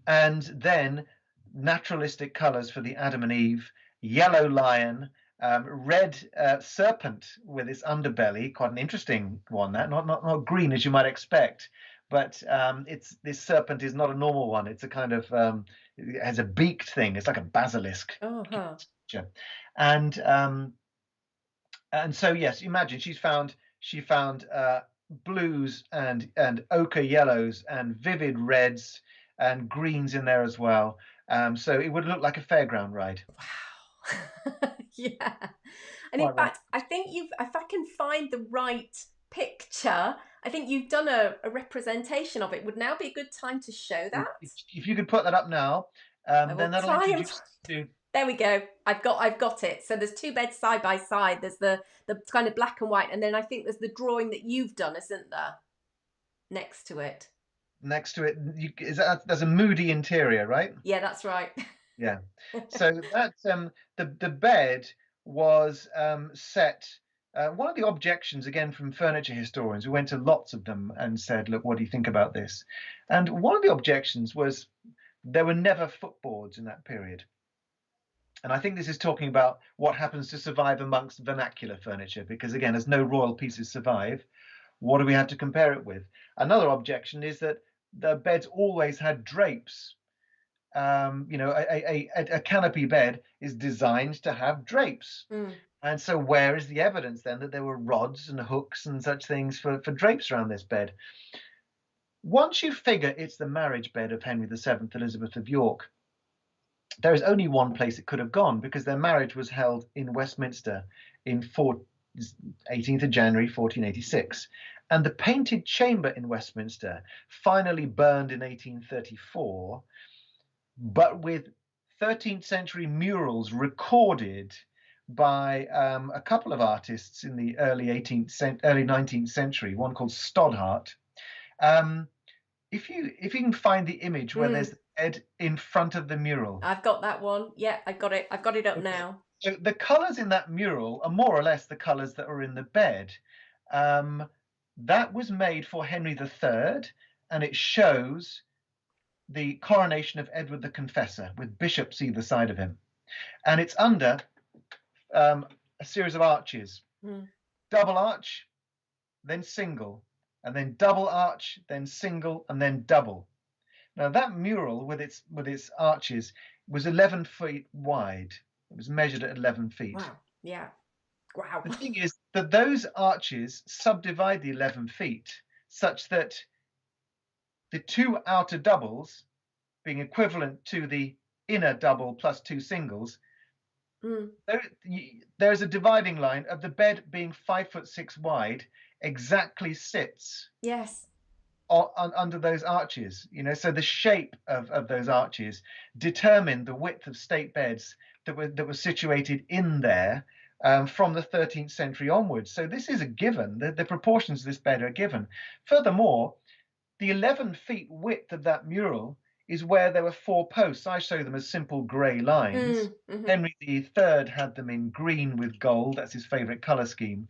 And then naturalistic colors for the Adam and Eve, yellow lion, red serpent with its underbelly, quite an interesting one. That not green as you might expect, but this serpent is not a normal one. It's a kind of it has a beaked thing. It's like a basilisk. Oh, huh. And so yes, imagine she found blues and ochre yellows and vivid reds and greens in there as well. So it would look like a fairground ride. Wow. Yeah. And in Quite right. fact, I think if I can find the right picture, I think you've done a representation of it. Would now be a good time to show that? If you could put that up now, I then will that'll try and introduce to. there we go. I've got it. So there's two beds side by side. There's the kind of black and white, and then I think there's the drawing that you've done, isn't there? Next to it. Next to it, there's a moody interior, right? Yeah, that's right. Yeah. So that's the bed was set. One of the objections, again, from furniture historians, we went to lots of them and said, look, what do you think about this? And one of the objections was there were never footboards in that period. And I think this is talking about what happens to survive amongst vernacular furniture, because again, as no royal pieces survive, what do we have to compare it with? Another objection is that the beds always had drapes. A canopy bed is designed to have drapes. And so where is the evidence then that there were rods and hooks and such things for drapes around this bed? Once you figure it's the marriage bed of Henry VII, Elizabeth of York, there is only one place it could have gone, because their marriage was held in Westminster in 18th of January 1486. And the Painted Chamber in Westminster finally burned in 1834, but with 13th century murals recorded by a couple of artists in the early 19th century, one called Stoddart. If you can find the image where there's the bed in front of the mural. I've got that one. Yeah, I've got it up now. So the colours in that mural are more or less the colours that are in the bed. That was made for Henry III, and it shows the coronation of Edward the Confessor with bishops either side of him. And it's under a series of arches. Double arch, then single, and then double arch, then single, and then double. Now that mural with its arches was 11 feet wide. It was measured at 11 feet. Wow. Yeah. Wow. The thing is that those arches subdivide the 11 feet such that the two outer doubles, being equivalent to the inner double plus two singles, there's a dividing line of the bed being 5'6" wide, exactly sits. Yes. Under those arches, so the shape of those arches determined the width of state beds that were situated in there from the 13th century onwards. So this is a given. The proportions of this bed are given. Furthermore, the 11 feet width of that mural is where there were four posts. I show them as simple grey lines. Henry III had them in green with gold. That's his favourite colour scheme.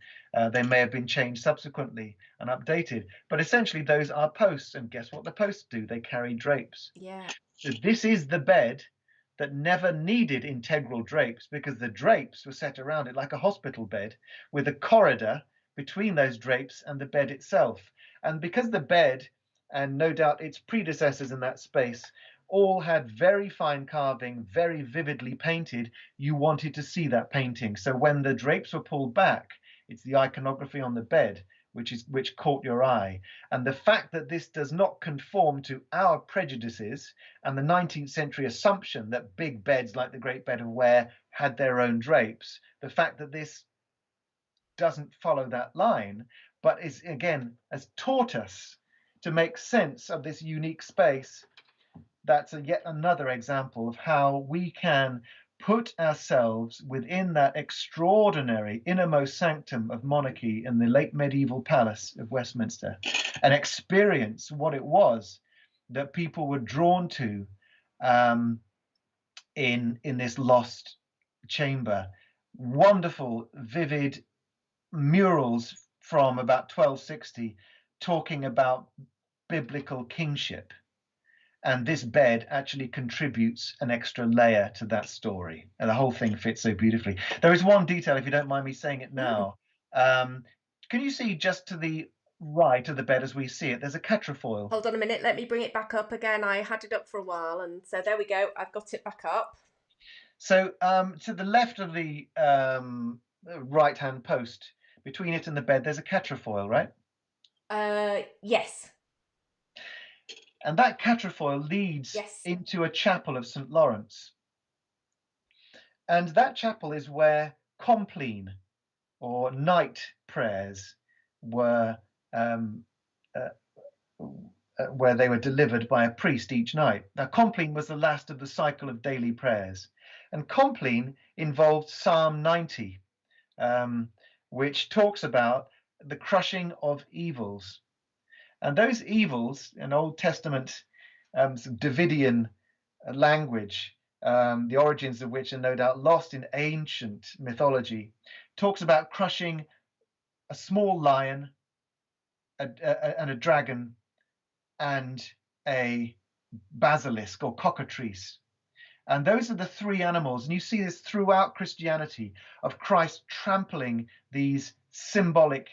They may have been changed subsequently and updated. But essentially, those are posts. And guess what the posts do? They carry drapes. Yeah. So this is the bed that never needed integral drapes, because the drapes were set around it like a hospital bed with a corridor between those drapes and the bed itself. And because the bed, and no doubt its predecessors in that space, all had very fine carving, very vividly painted, you wanted to see that painting. So when the drapes were pulled back, it's the iconography on the bed which caught your eye. And the fact that this does not conform to our prejudices and the 19th century assumption that big beds like the Great Bed of Ware had their own drapes, the fact that this doesn't follow that line, but is, again, has taught us to make sense of this unique space, that's yet another example of how we can put ourselves within that extraordinary innermost sanctum of monarchy in the late medieval palace of Westminster and experience what it was that people were drawn to in this lost chamber. Wonderful, vivid murals from about 1260 talking about biblical kingship. And this bed actually contributes an extra layer to that story. And the whole thing fits so beautifully. There is one detail, if you don't mind me saying it now. Can you see just to the right of the bed as we see it, there's a quatrefoil. Hold on a minute, let me bring it back up again. I had it up for a while, and so there we go. I've got it back up. So to the left of the right-hand post, between it and the bed, there's a quatrefoil, right? Yes. And that quatrefoil leads Yes. into a chapel of St. Lawrence. And that chapel is where compline, or night prayers, were where they were delivered by a priest each night. Now, compline was the last of the cycle of daily prayers. And compline involved Psalm 90, which talks about the crushing of evils. And those evils, in Old Testament Davidian language, the origins of which are no doubt lost in ancient mythology, talks about crushing a small lion and a dragon and a basilisk or cockatrice. And those are the three animals. And you see this throughout Christianity, of Christ trampling these symbolic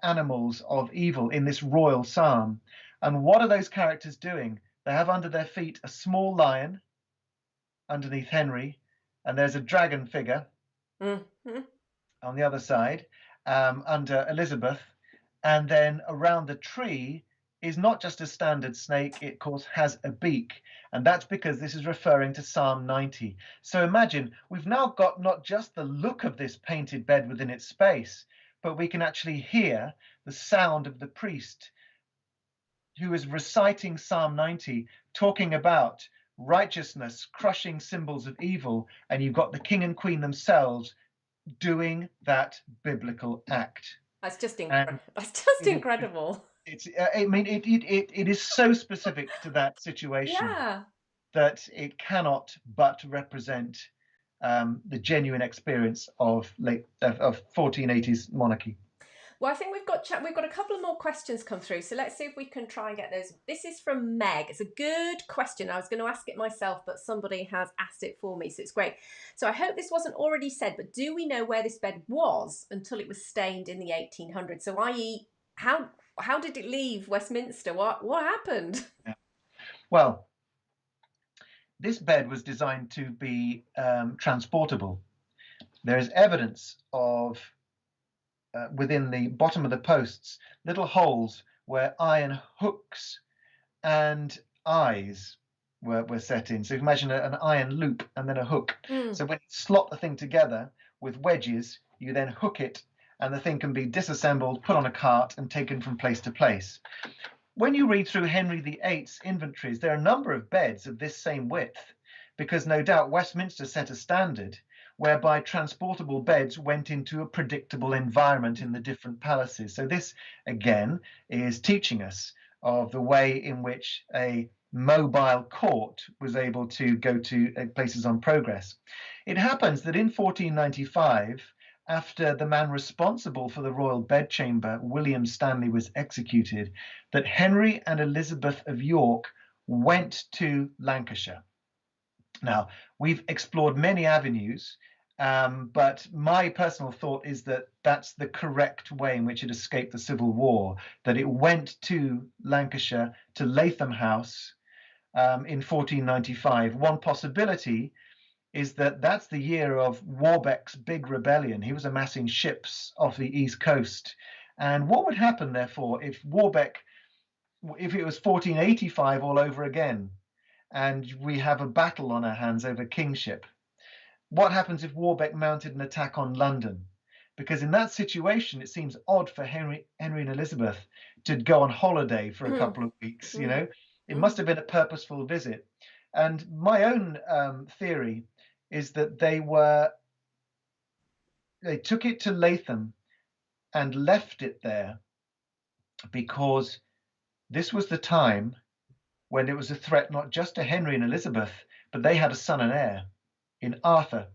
animals of evil in this royal psalm. And what are those characters doing? They have under their feet a small lion underneath Henry, and there's a dragon figure on the other side under Elizabeth. And then around the tree is not just a standard snake, it of course has a beak. And that's because this is referring to Psalm 90. So imagine, we've now got not just the look of this painted bed within its space, but we can actually hear the sound of the priest who is reciting Psalm 90, talking about righteousness, crushing symbols of evil, and you've got the king and queen themselves doing that biblical act. That's just incredible. It is so specific to that situation. Yeah. That it cannot but represent the genuine experience of 1480s monarchy. Well, I think we've got a couple of more questions come through, so let's see if we can try and get those. This is from Meg. It's a good question. I was going to ask it myself, but somebody has asked it for me, so it's great. So I hope this wasn't already said, but do we know where this bed was until it was stained in the 1800s? So, i.e., how did it leave Westminster? What happened? Yeah. Well, this bed was designed to be transportable. There is evidence of within the bottom of the posts, little holes where iron hooks and eyes were set in. So if you imagine an iron loop and then a hook. So when you slot the thing together with wedges, you then hook it and the thing can be disassembled, put on a cart and taken from place to place. When you read through Henry VIII's inventories, there are a number of beds of this same width, because no doubt Westminster set a standard whereby transportable beds went into a predictable environment in the different palaces. So this, again, is teaching us of the way in which a mobile court was able to go to places on progress. It happens that in 1495, after the man responsible for the royal bedchamber, William Stanley, was executed, that Henry and Elizabeth of York went to Lancashire. Now, we've explored many avenues, but my personal thought is that that's the correct way in which it escaped the Civil War, that it went to Lancashire, to Latham House in 1495. One possibility is that that's the year of Warbeck's big rebellion. He was amassing ships off the East Coast. And what would happen, therefore, if it was 1485 all over again, and we have a battle on our hands over kingship? What happens if Warbeck mounted an attack on London? Because in that situation, it seems odd for Henry and Elizabeth to go on holiday for a couple of weeks. You know, it must have been a purposeful visit. And my own theory is that they took it to Latham and left it there because this was the time when it was a threat not just to Henry and Elizabeth, but they had a son and heir in Arthur.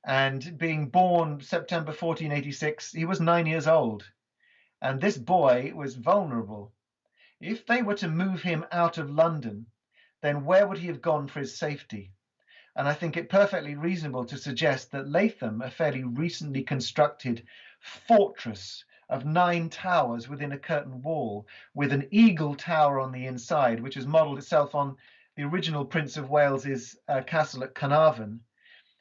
And being born September 1486, he was 9 years old. And this boy was vulnerable. If they were to move him out of London, then where would he have gone for his safety? And I think it perfectly reasonable to suggest that Latham, a fairly recently constructed fortress of 9 towers within a curtain wall, with an eagle tower on the inside, which has modelled itself on the original Prince of Wales's castle at Carnarvon,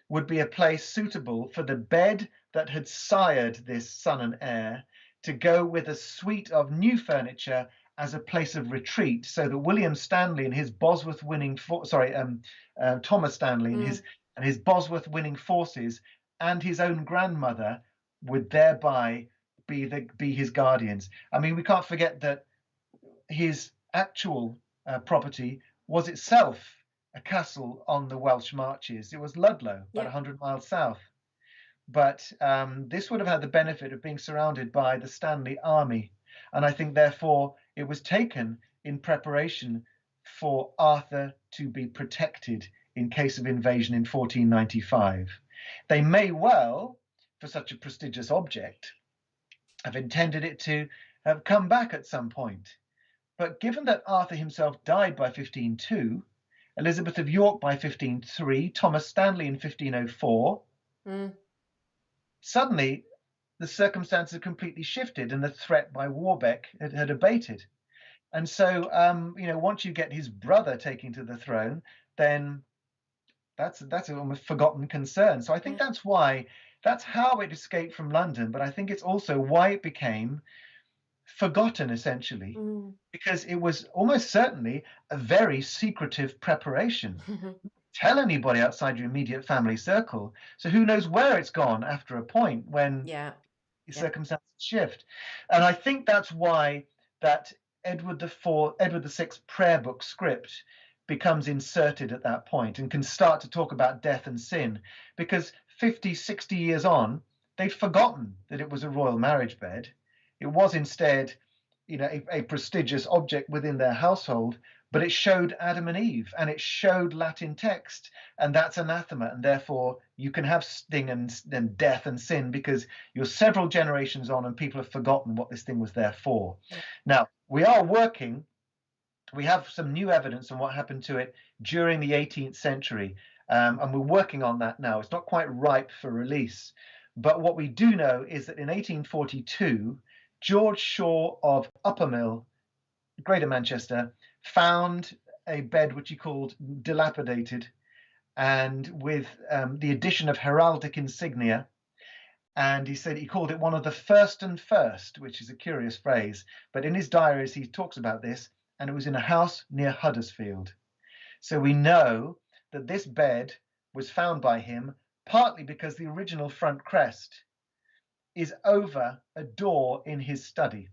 would be a place suitable for the bed that had sired this son and heir, to go with a suite of new furniture as a place of retreat, so that William Stanley and his Bosworth winning Thomas Stanley and his Bosworth winning forces and his own grandmother would thereby be his guardians. I mean, we can't forget that his actual property was itself a castle on the Welsh marches. It was Ludlow, about 100 miles south. But this would have had the benefit of being surrounded by the Stanley army. And I think, therefore, it was taken in preparation for Arthur to be protected in case of invasion in 1495. They may well, for such a prestigious object, have intended it to have come back at some point. But given that Arthur himself died by 1502, Elizabeth of York by 1503, Thomas Stanley in 1504, suddenly the circumstances had completely shifted and the threat by Warbeck had abated. And so, once you get his brother taking to the throne, then that's an almost forgotten concern. So I think that's how it escaped from London. But I think it's also why it became forgotten, essentially, because it was almost certainly a very secretive preparation. Tell anybody outside your immediate family circle. So who knows where it's gone after a point when circumstances shift. And I think that's why that Edward VI's prayer book script becomes inserted at that point and can start to talk about death and sin, because 50, 60 years on, they've forgotten that it was a royal marriage bed. It was instead, a prestigious object within their household, but it showed Adam and Eve and it showed Latin text, and that's anathema. And therefore you can have sting and death and sin because you're several generations on and people have forgotten what this thing was there for. Now, we have some new evidence on what happened to it during the 18th century. And we're working on that now. It's not quite ripe for release. But what we do know is that in 1842, George Shaw of Uppermill, Greater Manchester, found a bed which he called dilapidated, and with the addition of heraldic insignia. And he said he called it one of the first and first, which is a curious phrase. But in his diaries, he talks about this, and it was in a house near Huddersfield. So we know that this bed was found by him partly because the original front crest is over a door in his study.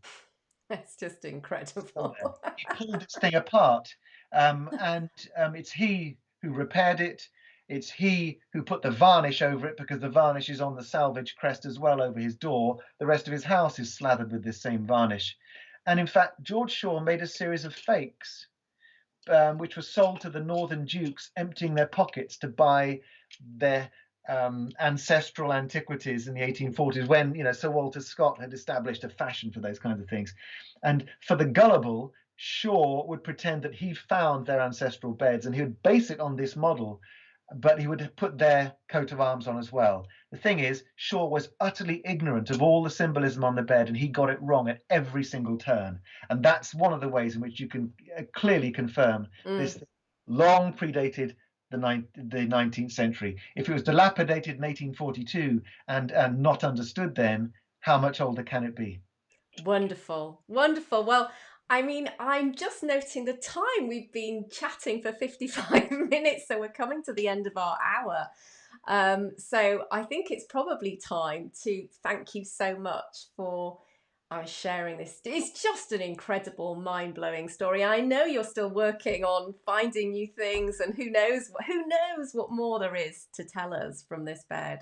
That's just incredible. He pulled this thing apart, and it's he who repaired it. It's he who put the varnish over it, because the varnish is on the salvage crest as well over his door. The rest of his house is slathered with this same varnish. And in fact, George Shaw made a series of fakes, which were sold to the Northern Dukes, emptying their pockets to buy their ancestral antiquities in the 1840s, when Sir Walter Scott had established a fashion for those kinds of things. And for the gullible, Shaw would pretend that he found their ancestral beds and he would base it on this model, but he would put their coat of arms on as well. The thing is, Shaw was utterly ignorant of all the symbolism on the bed, and he got it wrong at every single turn. And that's one of the ways in which you can clearly confirm this long predated the 19th century. If it was dilapidated in 1842 and not understood then, how much older can it be? Wonderful. Well, I mean, I'm just noting the time. We've been chatting for 55 minutes, so we're coming to the end of our hour. So I think it's probably time to thank you so much for sharing this. It's just an incredible, mind-blowing story. I know you're still working on finding new things, and who knows what more there is to tell us from this bed.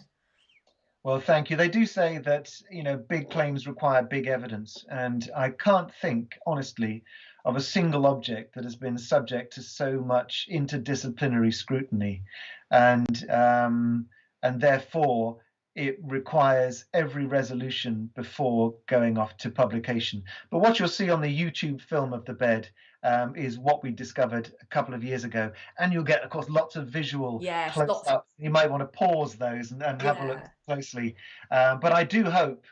Well, thank you. They do say that, big claims require big evidence. And I can't think, honestly, of a single object that has been subject to so much interdisciplinary scrutiny. And therefore, it requires every resolution before going off to publication. But what you'll see on the YouTube film of the bed is what we discovered a couple of years ago. And you'll get, of course, lots of visual Yes, lots of, close-ups. You might want to pause those and have a look yeah. closely. But I do hope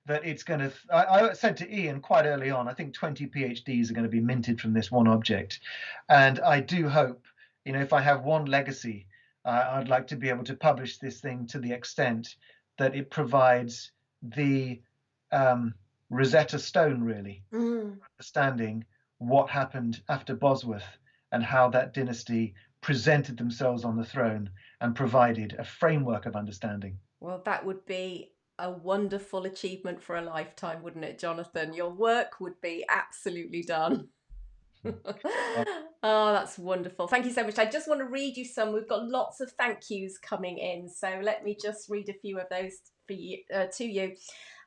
that it's going to, I said to Ian quite early on, I think 20 PhDs are going to be minted from this one object. And I do hope, if I have one legacy, I'd like to be able to publish this thing to the extent that it provides the Rosetta Stone, really, understanding what happened after Bosworth and how that dynasty presented themselves on the throne and provided a framework of understanding. Well, that would be a wonderful achievement for a lifetime, wouldn't it, Jonathan? Your work would be absolutely done. Oh, that's wonderful. Thank you so much. I just want to read you some. We've got lots of thank yous coming in. So let me just read a few of those for you, to you.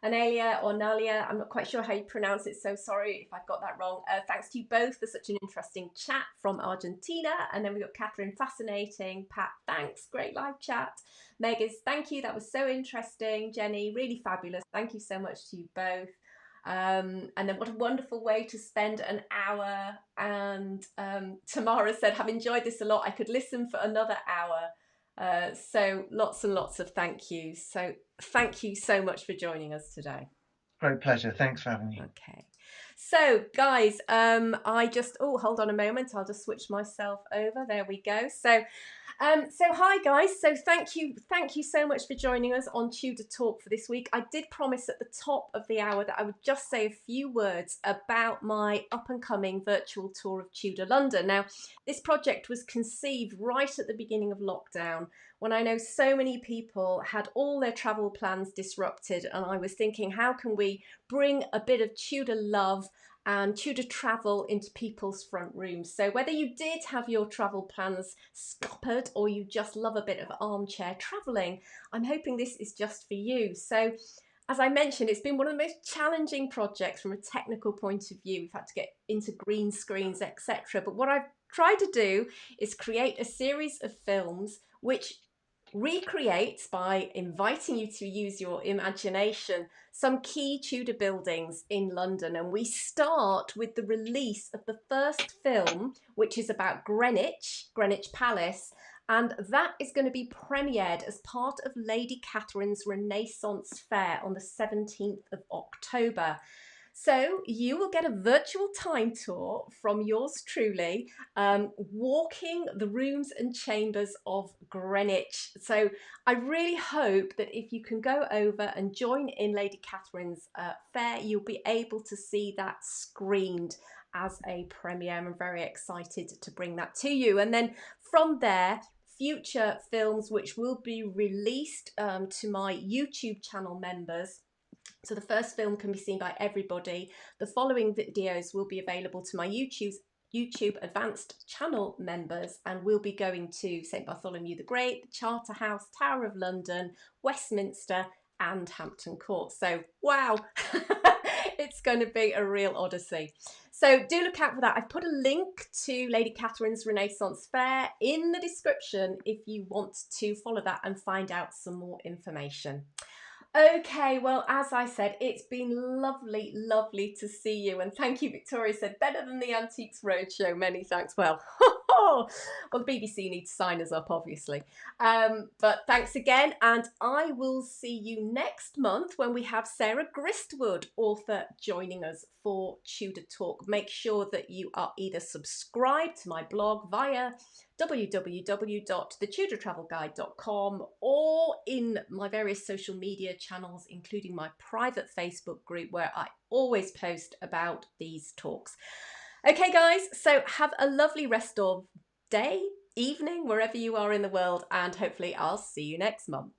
Analia or Nalia, I'm not quite sure how you pronounce it, so sorry if I've got that wrong. Thanks to you both for such an interesting chat from Argentina. And then we've got Catherine, fascinating. Pat, thanks, great live chat. Megas, thank you, that was so interesting. Jenny, really fabulous. Thank you so much to you both. And then what a wonderful way to spend an hour. And Tamara said, have enjoyed this a lot. I could listen for another hour. So lots and lots of thank yous. So thank you so much for joining us today. Great pleasure. Thanks for having me. Okay. So guys, hold on a moment. I'll just switch myself over. There we go. So hi guys. So thank you so much for joining us on Tudor Talk for this week. I did promise at the top of the hour that I would just say a few words about my up and coming virtual tour of Tudor London. Now, this project was conceived right at the beginning of lockdown, when I know so many people had all their travel plans disrupted, and I was thinking, how can we bring a bit of Tudor love and Tudor travel into people's front rooms? So whether you did have your travel plans scuppered or you just love a bit of armchair travelling, I'm hoping this is just for you. So as I mentioned, it's been one of the most challenging projects from a technical point of view. We've had to get into green screens, etc. But what I've tried to do is create a series of films which recreates, by inviting you to use your imagination, some key Tudor buildings in London. And we start with the release of the first film, which is about Greenwich Palace. And that is going to be premiered as part of Lady Catherine's Renaissance Fair on the 17th of October. So you will get a virtual time tour from yours truly, walking the rooms and chambers of Greenwich. So I really hope that if you can go over and join in Lady Catherine's fair, you'll be able to see that screened as a premiere. I'm very excited to bring that to you. And then from there, future films which will be released to my YouTube channel members. So the first film can be seen by everybody. The following videos will be available to my YouTube Advanced channel members, and we'll be going to St Bartholomew the Great, the Charterhouse, Tower of London, Westminster and Hampton Court. So wow, it's going to be a real odyssey. So do look out for that. I've put a link to Lady Catherine's Renaissance Fair in the description if you want to follow that and find out some more information. Okay, well, as I said, it's been lovely, lovely to see you. And thank you, Victoria said, better than the Antiques Roadshow. Many thanks. Well, well, the BBC needs to sign us up, obviously. But thanks again. And I will see you next month when we have Sarah Gristwood, author, joining us for Tudor Talk. Make sure that you are either subscribed to my blog via www.thetudortravelguide.com or in my various social media channels, including my private Facebook group where I always post about these talks. Okay guys, so have a lovely rest of day, evening, wherever you are in the world, and hopefully I'll see you next month.